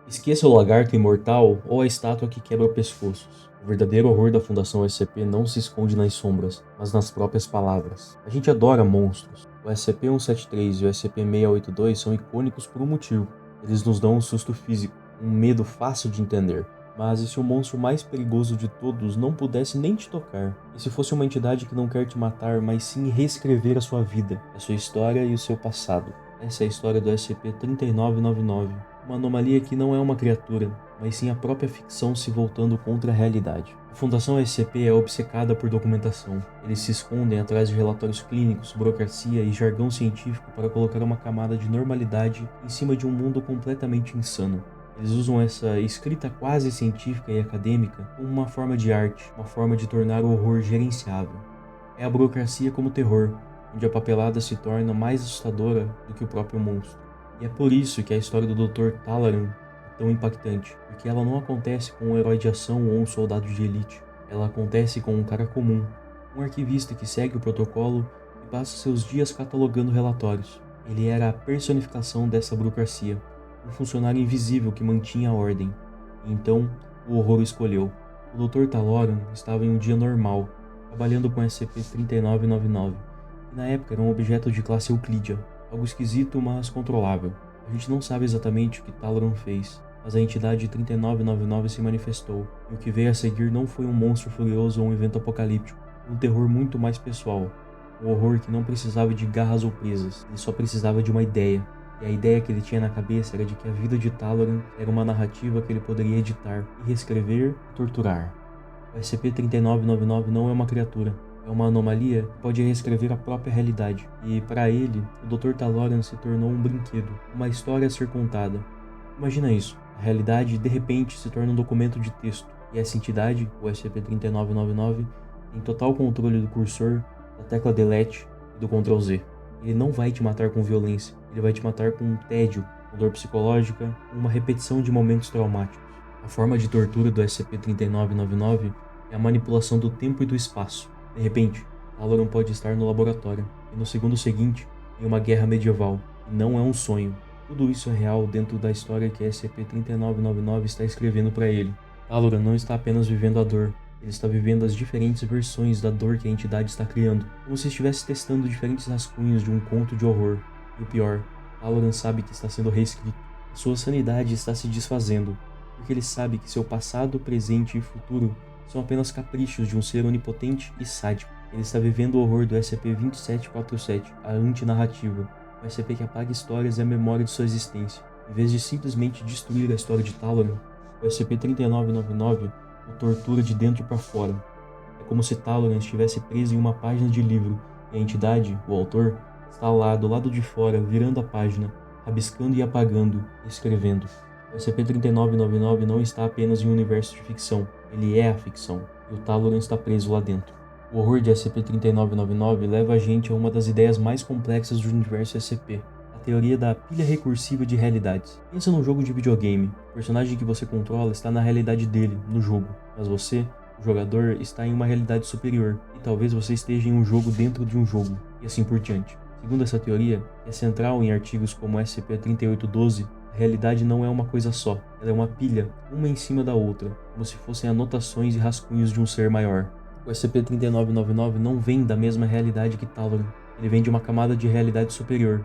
Esqueça o lagarto imortal ou a estátua que quebra pescoços. O verdadeiro horror da Fundação SCP não se esconde nas sombras, mas nas próprias palavras. A gente adora monstros. O SCP-173 e o SCP-682 são icônicos por um motivo. Eles nos dão um susto físico, um medo fácil de entender. Mas e se o monstro mais perigoso de todos não pudesse nem te tocar? E se fosse uma entidade que não quer te matar, mas sim reescrever a sua vida, a sua história e o seu passado? Essa é a história do SCP-3999. Uma anomalia que não é uma criatura, mas sim a própria ficção se voltando contra a realidade. A Fundação SCP é obcecada por documentação. Eles se escondem atrás de relatórios clínicos, burocracia e jargão científico para colocar uma camada de normalidade em cima de um mundo completamente insano. Eles usam essa escrita quase científica e acadêmica como uma forma de arte, uma forma de tornar o horror gerenciável. É a burocracia como terror, onde a papelada se torna mais assustadora do que o próprio monstro. E é por isso que a história do Dr. Talaran é tão impactante, porque ela não acontece com um herói de ação ou um soldado de elite. Ela acontece com um cara comum, um arquivista que segue o protocolo e passa seus dias catalogando relatórios. Ele era a personificação dessa burocracia, um funcionário invisível que mantinha a ordem. E então, o horror o escolheu. O Dr. Talaran estava em um dia normal, trabalhando com SCP-3999, que na época era um objeto de classe Euclídea, algo esquisito, mas controlável. A gente não sabe exatamente o que Talaran fez, mas a entidade 3999 se manifestou, e o que veio a seguir não foi um monstro furioso ou um evento apocalíptico, um terror muito mais pessoal. Um horror que não precisava de garras ou presas, ele só precisava de uma ideia. E a ideia que ele tinha na cabeça era de que a vida de Talaran era uma narrativa que ele poderia editar, e reescrever e torturar. O SCP-3999 não é uma criatura. É uma anomalia que pode reescrever a própria realidade, e para ele, o Dr. Talaran se tornou um brinquedo, uma história a ser contada. Imagina isso, a realidade de repente se torna um documento de texto, e essa entidade, o SCP-3999, tem total controle do cursor, da tecla Delete e do Ctrl Z. Ele não vai te matar com violência, ele vai te matar com um tédio, com dor psicológica, com uma repetição de momentos traumáticos. A forma de tortura do SCP-3999 é a manipulação do tempo e do espaço. De repente, Talaran pode estar no laboratório, e no segundo seguinte, em uma guerra medieval, e não é um sonho. Tudo isso é real dentro da história que a SCP-3999 está escrevendo para ele. Talaran não está apenas vivendo a dor, ele está vivendo as diferentes versões da dor que a entidade está criando, como se estivesse testando diferentes rascunhos de um conto de horror. E o pior, Talaran sabe que está sendo reescrito. A sua sanidade está se desfazendo, porque ele sabe que seu passado, presente e futuro são apenas caprichos de um ser onipotente e sádico. Ele está vivendo o horror do SCP-2747, a antinarrativa, o SCP que apaga histórias e a memória de sua existência. Em vez de simplesmente destruir a história de Talaran, o SCP-3999 o tortura de dentro para fora. É como se Talaran estivesse preso em uma página de livro e a entidade, o autor, está lá do lado de fora, virando a página, rabiscando e apagando, escrevendo. O SCP-3999 não está apenas em um universo de ficção, ele é a ficção, e o Talaran está preso lá dentro. O horror de SCP-3999 leva a gente a uma das ideias mais complexas do universo SCP, a teoria da pilha recursiva de realidades. Pensa num jogo de videogame, o personagem que você controla está na realidade dele, no jogo, mas você, o jogador, está em uma realidade superior, e talvez você esteja em um jogo dentro de um jogo, e assim por diante. Segundo essa teoria, que é central em artigos como SCP-3812, a realidade não é uma coisa só, ela é uma pilha, uma em cima da outra, como se fossem anotações e rascunhos de um ser maior. O SCP-3999 não vem da mesma realidade que Talaran, ele vem de uma camada de realidade superior,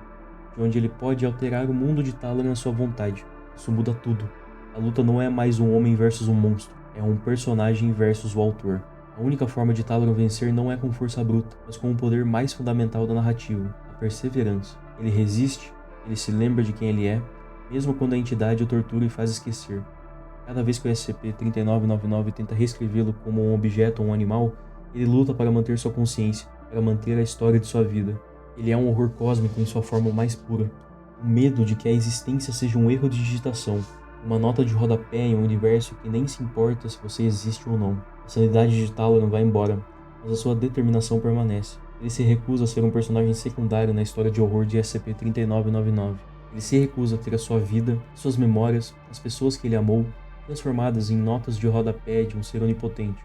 de onde ele pode alterar o mundo de Talaran à sua vontade. Isso muda tudo. A luta não é mais um homem versus um monstro, é um personagem versus o autor. A única forma de Talaran vencer não é com força bruta, mas com o poder mais fundamental da narrativa, a perseverança. Ele resiste, ele se lembra de quem ele é, mesmo quando a entidade o tortura e faz esquecer. Cada vez que o SCP-3999 tenta reescrevê-lo como um objeto ou um animal, ele luta para manter sua consciência, para manter a história de sua vida. Ele é um horror cósmico em sua forma mais pura. O medo de que a existência seja um erro de digitação, uma nota de rodapé em um universo que nem se importa se você existe ou não. A sanidade de Talaran vai embora, mas a sua determinação permanece. Ele se recusa a ser um personagem secundário na história de horror de SCP-3999. Ele se recusa a ter a sua vida, suas memórias, as pessoas que ele amou, transformadas em notas de rodapé de um ser onipotente.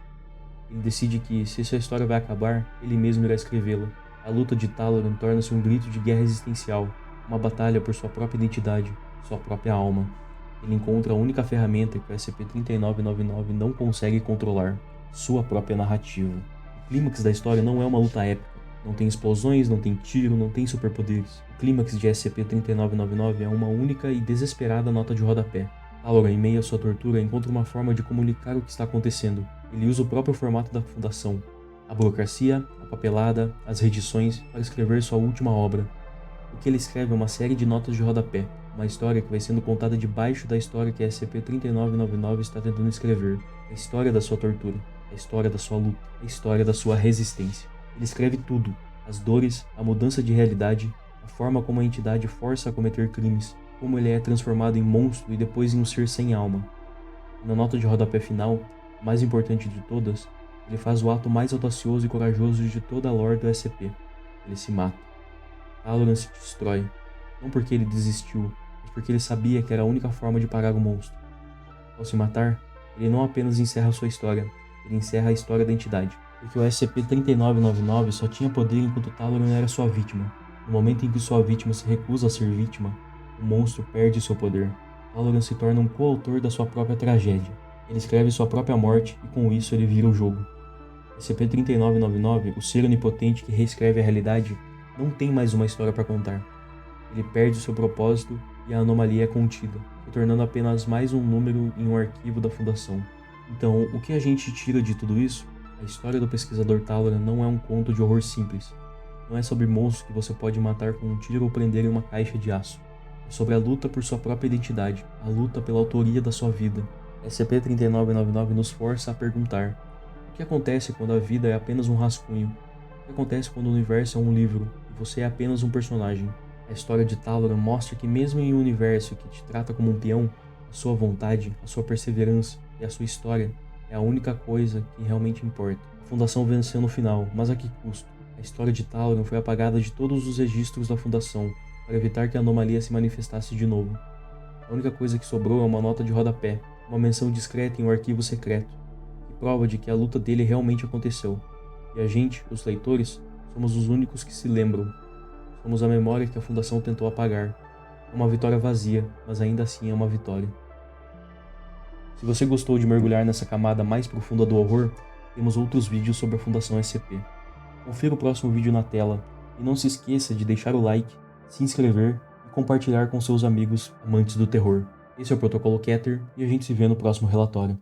Ele decide que, se sua história vai acabar, ele mesmo irá escrevê-la. A luta de Talaran torna-se um grito de guerra existencial, uma batalha por sua própria identidade, sua própria alma. ele encontra a única ferramenta que o SCP-3999 não consegue controlar: sua própria narrativa. O clímax da história não é uma luta épica. Não tem explosões, não tem tiro, não tem superpoderes. O clímax de SCP-3999 é uma única e desesperada nota de rodapé. Halloran, em meio à sua tortura, encontra uma forma de comunicar o que está acontecendo. Ele usa o próprio formato da Fundação, a burocracia, a papelada, as redições, para escrever sua última obra. O que ele escreve é uma série de notas de rodapé, uma história que vai sendo contada debaixo da história que a SCP-3999 está tentando escrever. A história da sua tortura, a história da sua luta, a história da sua resistência. Ele escreve tudo: as dores, a mudança de realidade, a forma como a entidade força a cometer crimes, como ele é transformado em monstro e depois em um ser sem alma. E na nota de rodapé final, a mais importante de todas, ele faz o ato mais audacioso e corajoso de toda a lore do SCP. Ele se mata. Halloran se destrói, não porque ele desistiu, mas porque ele sabia que era a única forma de parar o monstro. Ao se matar, ele não apenas encerra sua história, ele encerra a história da entidade. Porque o SCP-3999 só tinha poder enquanto Halloran era sua vítima. No momento em que sua vítima se recusa a ser vítima, o monstro perde seu poder. Halloran se torna um coautor da sua própria tragédia. Ele escreve sua própria morte e com isso ele vira o jogo. SCP-3999, o ser onipotente que reescreve a realidade, não tem mais uma história para contar. Ele perde seu propósito e a anomalia é contida, se tornando apenas mais um número em um arquivo da Fundação. Então, o que a gente tira de tudo isso? A história do pesquisador Halloran não é um conto de horror simples. Não é sobre monstros que você pode matar com um tiro ou prender em uma caixa de aço. É sobre a luta por sua própria identidade, a luta pela autoria da sua vida. SCP-3999 nos força a perguntar: o que acontece quando a vida é apenas um rascunho? O que acontece quando o universo é um livro e você é apenas um personagem? A história de Halloran mostra que mesmo em um universo que te trata como um peão, a sua vontade, a sua perseverança e a sua história é a única coisa que realmente importa. A Fundação venceu no final, mas a que custo? A história de Halloran foi apagada de todos os registros da Fundação para evitar que a anomalia se manifestasse de novo. A única coisa que sobrou é uma nota de rodapé, uma menção discreta em um arquivo secreto, que prova de que a luta dele realmente aconteceu. E a gente, os leitores, somos os únicos que se lembram. Somos a memória que a Fundação tentou apagar. É uma vitória vazia, mas ainda assim é uma vitória. Se você gostou de mergulhar nessa camada mais profunda do horror, temos outros vídeos sobre a Fundação SCP. Confira o próximo vídeo na tela e não se esqueça de deixar o like, se inscrever e compartilhar com seus amigos amantes do terror. Esse é o Protocolo Keter e a gente se vê no próximo relatório.